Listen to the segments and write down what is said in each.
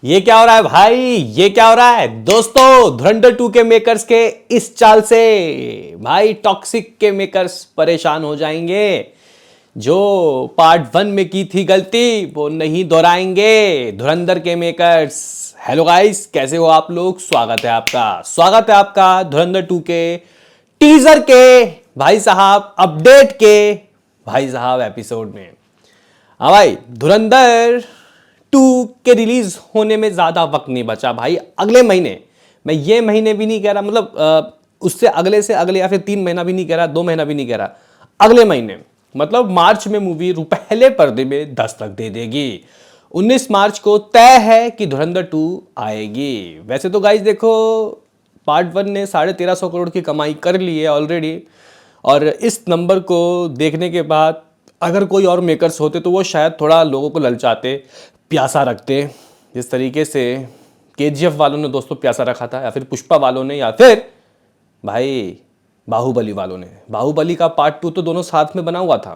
ये क्या हो रहा है भाई? ये क्या हो रहा है दोस्तों? धुरंधर 2 के मेकर्स के इस चाल से भाई टॉक्सिक के मेकर्स परेशान हो जाएंगे। जो पार्ट 1 में की थी गलती वो नहीं दोहराएंगे धुरंधर के मेकर्स। हेलो गाइस, कैसे हो आप लोग? स्वागत है आपका धुरंधर 2 के टीजर के भाई साहब अपडेट के भाई साहब एपिसोड में। हाँ भाई, धुरंधर 2 के रिलीज होने में ज्यादा वक्त नहीं बचा भाई। अगले महीने, मैं ये महीने भी नहीं कह रहा, मतलब उससे अगले से अगले, या फिर 3 महीना भी नहीं कह रहा, 2 महीना भी नहीं कह रहा, अगले महीने मतलब मार्च में मूवी पहले पर्दे में दस्तक दे देगी। 19 मार्च को तय है कि धुरंधर 2 आएगी। वैसे तो गाइज देखो, पार्ट 1 ने 1350 करोड़ की कमाई कर ली है ऑलरेडी, और इस नंबर को देखने के बाद अगर कोई और मेकर्स होते तो वो शायद थोड़ा लोगों को ललचाते, प्यासा रखते, जिस तरीके से केजीएफ वालों ने दोस्तों प्यासा रखा था, या फिर पुष्पा वालों ने, या फिर भाई बाहुबली वालों ने। बाहुबली का पार्ट 2 तो दोनों साथ में बना हुआ था।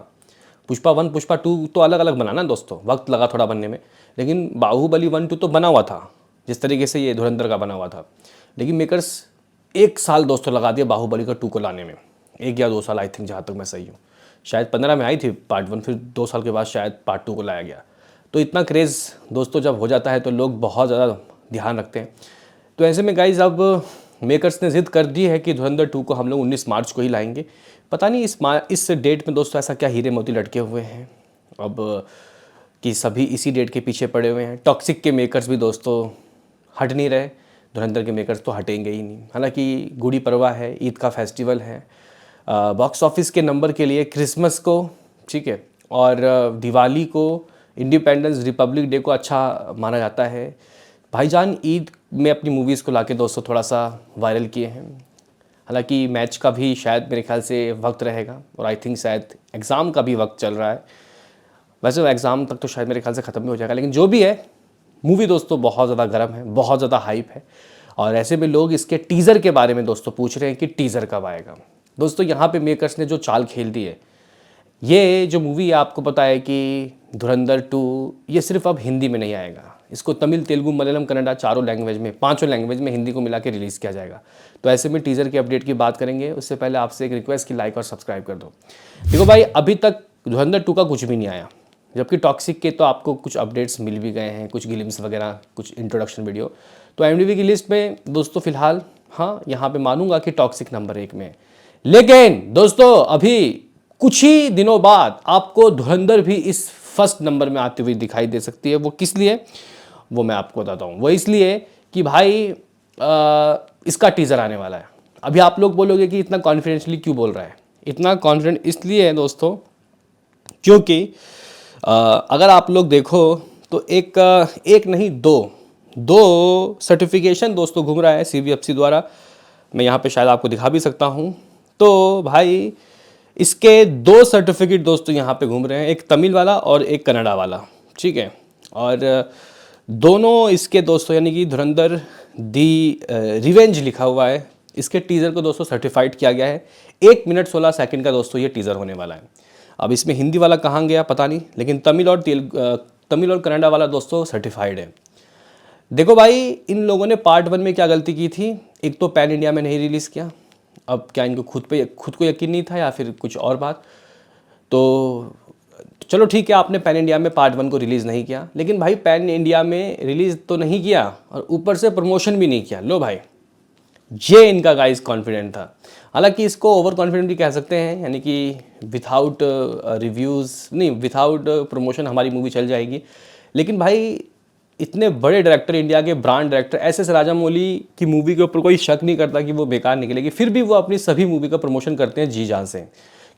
पुष्पा 1 पुष्पा 2 तो अलग अलग बना ना दोस्तों, वक्त लगा थोड़ा बनने में, लेकिन बाहुबली 1-2 तो बना हुआ था जिस तरीके से ये धुरंधर का बना हुआ था। लेकिन मेकर्स 1 साल दोस्तों लगा दिया बाहुबली का 2 को लाने में, 1 या 2 साल आई थिंक, जहाँ तक मैं सही हूँ। शायद 15 में आई थी पार्ट 1, फिर 2 साल के बाद शायद पार्ट 2 को लाया गया। तो इतना क्रेज़ दोस्तों जब हो जाता है तो लोग बहुत ज़्यादा ध्यान रखते हैं। तो ऐसे में गाइज अब मेकर्स ने जिद कर दी है कि धुरंधर 2 को हम लोग 19 मार्च को ही लाएंगे। पता नहीं इस डेट में दोस्तों ऐसा क्या हीरे मोती लटके हुए हैं अब कि सभी इसी डेट के पीछे पड़े हुए हैं। टॉक्सिक के मेकर्स भी दोस्तों हट नहीं रहे, धुरंधर के मेकर्स तो हटेंगे ही नहीं। हालांकि गुड़ी पड़वा है, ईद का फेस्टिवल है, बॉक्स ऑफिस के नंबर के लिए क्रिसमस को, ठीक है, और दिवाली को, इंडिपेंडेंस रिपब्लिक डे को अच्छा माना जाता है। भाईजान ईद में अपनी मूवीज़ को लाके दोस्तों थोड़ा सा वायरल किए हैं। हालांकि मैच का भी शायद मेरे ख्याल से वक्त रहेगा, और आई थिंक शायद एग्ज़ाम का भी वक्त चल रहा है। वैसे एग्ज़ाम तक तो शायद मेरे ख्याल से ख़त्म भी हो जाएगा, लेकिन जो भी है मूवी दोस्तों बहुत ज़्यादा गर्म है, बहुत ज़्यादा हाइप है। और ऐसे में लोग इसके टीज़र के बारे में दोस्तों पूछ रहे हैं कि टीज़र कब आएगा। दोस्तों यहाँ पे मेकर्स ने जो चाल खेल दी है, ये जो मूवी है आपको पता है कि धुरंधर 2 ये सिर्फ अब हिंदी में नहीं आएगा, इसको तमिल, तेलुगु, मलयालम, कन्नड़ा, चारों लैंग्वेज में, 5 लैंग्वेज में हिंदी को मिला के रिलीज़ किया जाएगा। तो ऐसे में टीज़र के अपडेट की बात करेंगे, उससे पहले आपसे एक रिक्वेस्ट की लाइक और सब्सक्राइब कर दो। देखो भाई, अभी तक धुरंधर 2 का कुछ भी नहीं आया, जबकि टॉक्सिक के तो आपको कुछ अपडेट्स मिल भी गए हैं, कुछ ग्लिम्स वगैरह, कुछ इंट्रोडक्शन वीडियो। तो IMDb की लिस्ट में दोस्तों फिलहाल हाँ यहाँ पे मानूंगा कि टॉक्सिक नंबर 1 में है। लेकिन दोस्तों अभी कुछ ही दिनों बाद आपको धुरंधर भी इस फर्स्ट नंबर में आती हुई दिखाई दे सकती है। वो किस लिए, वो मैं आपको बताता हूँ। वो इसलिए कि भाई इसका टीज़र आने वाला है। अभी आप लोग बोलोगे कि इतना कॉन्फिडेंशली क्यों बोल रहा है? इतना कॉन्फिडेंट इसलिए है दोस्तों क्योंकि अगर आप लोग देखो तो एक नहीं, दो सर्टिफिकेशन दोस्तों घूम रहा है CBFC द्वारा। मैं यहाँ पे शायद आपको दिखा भी सकता हूँ। तो भाई इसके 2 सर्टिफिकेट दोस्तों यहाँ पे घूम रहे हैं, एक तमिल वाला और एक कन्नड़ा वाला, ठीक है। और दोनों इसके दोस्तों यानी कि धुरंधर दी रिवेंज लिखा हुआ है, इसके टीज़र को दोस्तों सर्टिफाइड किया गया है। 1 मिनट 16 सेकंड का दोस्तों ये टीज़र होने वाला है। अब इसमें हिंदी वाला कहाँ गया पता नहीं, लेकिन तमिल और कन्नड़ा वाला दोस्तों सर्टिफाइड है। देखो भाई, इन लोगों ने पार्ट 1 में क्या गलती की थी, एक तो पैन इंडिया में नहीं रिलीज़ किया। अब क्या इनको खुद को यकीन नहीं था या फिर कुछ और बात, तो चलो ठीक है, आपने पैन इंडिया में पार्ट 1 को रिलीज़ नहीं किया, लेकिन भाई पैन इंडिया में रिलीज़ तो नहीं किया और ऊपर से प्रमोशन भी नहीं किया। लो भाई, ये इनका गाइस कॉन्फिडेंट था। हालांकि इसको ओवर कॉन्फिडेंट भी कह सकते हैं, यानी कि विथआउट रिव्यूज़ नहीं, विथआउट प्रमोशन हमारी मूवी चल जाएगी। लेकिन भाई इतने बड़े डायरेक्टर, इंडिया के ब्रांड डायरेक्टर SS राजामौली की मूवी के ऊपर कोई शक नहीं करता कि वो बेकार निकलेगी, फिर भी वो अपनी सभी मूवी का प्रमोशन करते हैं जी जान से,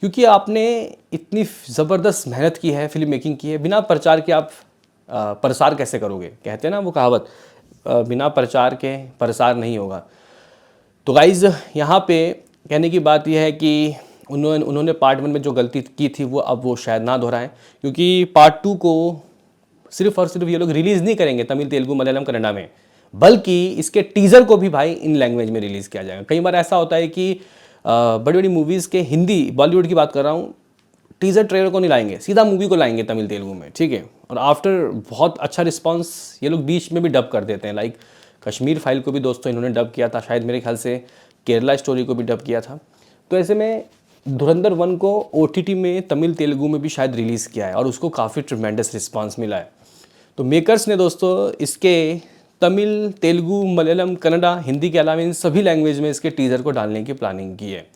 क्योंकि आपने इतनी ज़बरदस्त मेहनत की है, फिल्म मेकिंग की है। बिना प्रचार के आप प्रसार कैसे करोगे? कहते हैं ना वो कहावत, बिना प्रचार के प्रसार नहीं होगा। तो गाइज़ यहाँ पे कहने की बात यह है कि उन्होंने पार्ट 1 में जो गलती की थी वो अब वो शायद ना दोहराएं, क्योंकि पार्ट 2 को सिर्फ और सिर्फ ये लोग रिलीज़ नहीं करेंगे तमिल, तेलुगु, मलयालम, कन्नड़ा में, बल्कि इसके टीज़र को भी भाई इन लैंग्वेज में रिलीज़ किया जाएगा। कई बार ऐसा होता है कि बड़ी बड़ी मूवीज़ के हिंदी, बॉलीवुड की बात कर रहा हूँ, टीज़र ट्रेलर को नहीं लाएंगे, सीधा मूवी को लाएंगे तमिल तेलुगु में, ठीक है। और आफ्टर बहुत अच्छा रिस्पांस ये लोग बीच में भी डब कर देते हैं, लाइक कश्मीर फाइल को भी दोस्तों इन्होंने डब किया था, शायद मेरे ख्याल से केरला स्टोरी को भी डब किया था। तो ऐसे में धुरंधर 1 को OTT में तमिल तेलुगु में भी शायद रिलीज़ किया है और उसको काफ़ी ट्रिमेंडस रिस्पांस मिला है। तो मेकर्स ने दोस्तों इसके तमिल, तेलुगु, मलयालम, कन्नड़ा, हिंदी के अलावा इन सभी लैंग्वेज में इसके टीज़र को डालने की प्लानिंग की है।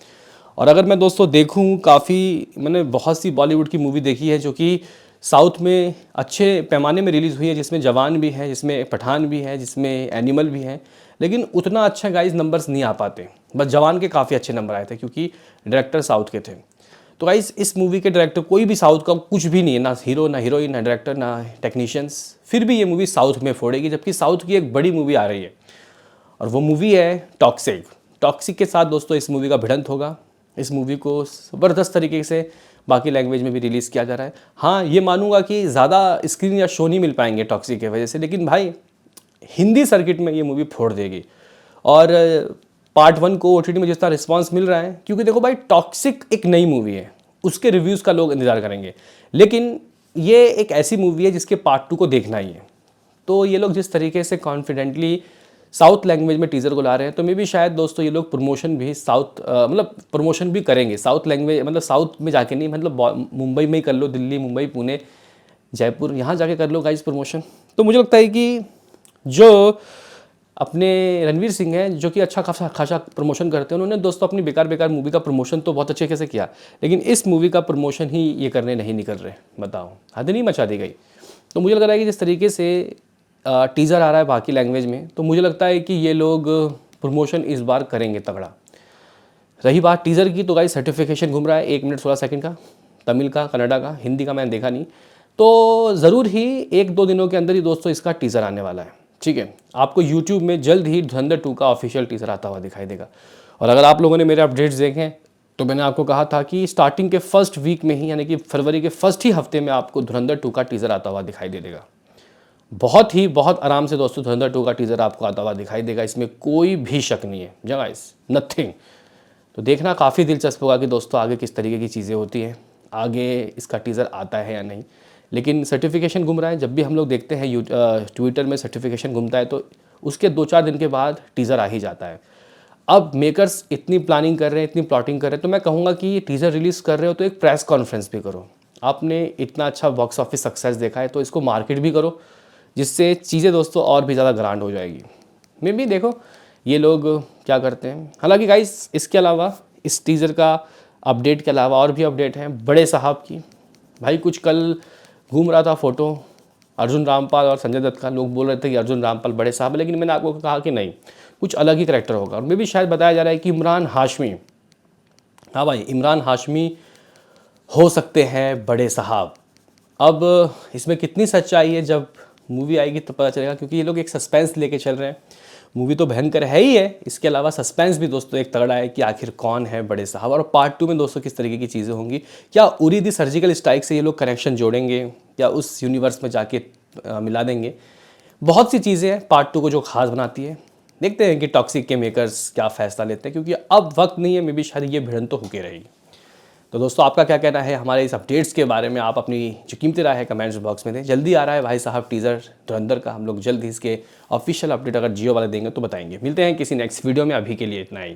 और अगर मैं दोस्तों देखूं, काफ़ी मैंने बहुत सी बॉलीवुड की मूवी देखी है जो कि साउथ में अच्छे पैमाने में रिलीज़ हुई है, जिसमें जवान भी है, जिसमें पठान भी है, जिसमें एनिमल भी है, लेकिन उतना अच्छा गाइस नंबर्स नहीं आ पाते। बस जवान के काफ़ी अच्छे नंबर आए थे क्योंकि डायरेक्टर साउथ के थे। तो गाइस इस मूवी के डायरेक्टर कोई भी साउथ का कुछ भी नहीं है, ना हीरो, ना हीरोइन, ना डायरेक्टर, ना टेक्नीशियंस, फिर भी ये मूवी साउथ में फोड़ेगी, जबकि साउथ की एक बड़ी मूवी आ रही है और वो मूवी है टॉक्सिक। टॉक्सिक के साथ दोस्तों इस मूवी का भिड़ंत होगा। इस मूवी को ज़बरदस्त तरीके से बाकी लैंग्वेज में भी रिलीज़ किया जा रहा है। हाँ, ये मानूंगा कि ज़्यादा स्क्रीन या शो नहीं मिल पाएंगे टॉक्सिक की वजह से, लेकिन भाई हिंदी सर्किट में ये मूवी फोड़ देगी। और पार्ट 1 को OTT में जिस तरह रिस्पॉन्स मिल रहा है, क्योंकि देखो भाई टॉक्सिक एक नई मूवी है, उसके रिव्यूज़ का लोग इंतज़ार करेंगे, लेकिन ये एक ऐसी मूवी है जिसके पार्ट 2 को देखना ही है। तो ये लोग जिस तरीके से कॉन्फिडेंटली साउथ लैंग्वेज में टीज़र को ला रहे हैं, तो मे भी शायद दोस्तों ये लोग प्रमोशन भी साउथ मतलब प्रमोशन भी करेंगे साउथ लैंग्वेज, मतलब साउथ में जाके नहीं, मतलब मुंबई में ही कर लो, दिल्ली, मुंबई, पुणे, जयपुर, यहाँ जाके कर लो गाइस प्रमोशन। तो मुझे लगता है कि जो अपने रणवीर सिंह हैं, जो कि अच्छा खासा प्रमोशन करते हैं, उन्होंने दोस्तों अपनी बेकार मूवी का प्रमोशन तो बहुत अच्छे से किया, लेकिन इस मूवी का प्रमोशन ही ये करने नहीं निकल रहे। बताओ, हद नहीं मचा दी गई। तो मुझे लग रहा है कि जिस तरीके से टीज़र आ रहा है बाकी लैंग्वेज में, तो मुझे लगता है कि ये लोग प्रमोशन इस बार करेंगे तगड़ा। रही बात टीज़र की, तो गाइस सर्टिफिकेशन घूम रहा है 1 मिनट 16 सेकंड का, तमिल का, कन्नड़ा का, हिंदी का मैंने देखा नहीं। तो ज़रूर ही 1-2 दिनों के अंदर ही दोस्तों इसका टीज़र आने वाला है, ठीक है। आपको यूट्यूब में जल्द ही धुरंधर 2 का ऑफिशियल टीज़र आता हुआ दिखाई देगा। और अगर आप लोगों ने मेरे अपडेट्स देखे तो मैंने आपको कहा था कि स्टार्टिंग के फर्स्ट वीक में ही, यानी कि फरवरी के फर्स्ट ही हफ्ते में आपको धुरंधर 2 का टीज़र आता हुआ दिखाई दे देगा। बहुत आराम से दोस्तों धुरंधर 2 का टीज़र आपको आता हुआ दिखाई देगा, इसमें कोई भी शक नहीं है, गाइस नथिंग। तो देखना काफ़ी दिलचस्प होगा कि दोस्तों आगे किस तरीके की चीज़ें होती हैं, आगे इसका टीज़र आता है या नहीं। लेकिन सर्टिफिकेशन घूम रहा है, जब भी हम लोग देखते हैं ट्विटर में सर्टिफिकेशन घूमता है तो उसके 2-4 दिन के बाद टीज़र आ ही जाता है। अब मेकर्स इतनी प्लानिंग कर रहे हैं, इतनी प्लॉटिंग कर रहे हैं, तो मैं कहूँगा कि ये टीज़र रिलीज़ कर रहे हो तो एक प्रेस कॉन्फ्रेंस भी करो। आपने इतना अच्छा बॉक्स ऑफिस सक्सेस देखा है तो इसको मार्केट भी करो, जिससे चीज़ें दोस्तों और भी ज़्यादा ग्रांड हो जाएगी। मे भी देखो ये लोग क्या करते हैं। हालांकि गाइस इसके अलावा, इस टीज़र का अपडेट के अलावा और भी अपडेट हैं बड़े साहब की। भाई कुछ कल घूम रहा था फ़ोटो अर्जुन रामपाल और संजय दत्त का, लोग बोल रहे थे कि अर्जुन रामपाल बड़े साहब है, लेकिन मैंने आपको कहा कि नहीं, कुछ अलग ही करैक्टर होगा। और मे भी शायद बताया जा रहा है कि इमरान हाशमी, हाँ भाई इमरान हाशमी हो सकते हैं बड़े साहब। अब इसमें कितनी सच्चाई है जब मूवी आएगी तो पता चलेगा, क्योंकि ये लोग एक सस्पेंस लेके चल रहे हैं। मूवी तो भयंकर है ही है, इसके अलावा सस्पेंस भी दोस्तों एक तगड़ा है कि आखिर कौन है बड़े साहब। और पार्ट 2 में दोस्तों किस तरीके की चीज़ें होंगी, क्या उरी दी सर्जिकल स्ट्राइक से ये लोग कनेक्शन जोड़ेंगे या उस यूनिवर्स में जाके मिला देंगे। बहुत सी चीज़ें हैं पार्ट 2 को जो खास बनाती है। देखते हैं कि टॉक्सिक के मेकर्स क्या फैसला लेते हैं, क्योंकि अब वक्त नहीं है, मे बी शायद ये भिड़ंत तो होके रहेगी। तो दोस्तों आपका क्या कहना है हमारे इस अपडेट्स के बारे में, आप अपनी जो कीमती राय है कमेंट्स बॉक्स में दें। जल्दी आ रहा है भाई साहब टीज़र धुरंधर का, हम लोग जल्द ही इसके ऑफिशियल अपडेट अगर जियो वाले देंगे तो बताएंगे। मिलते हैं किसी नेक्स्ट वीडियो में, अभी के लिए इतना ही।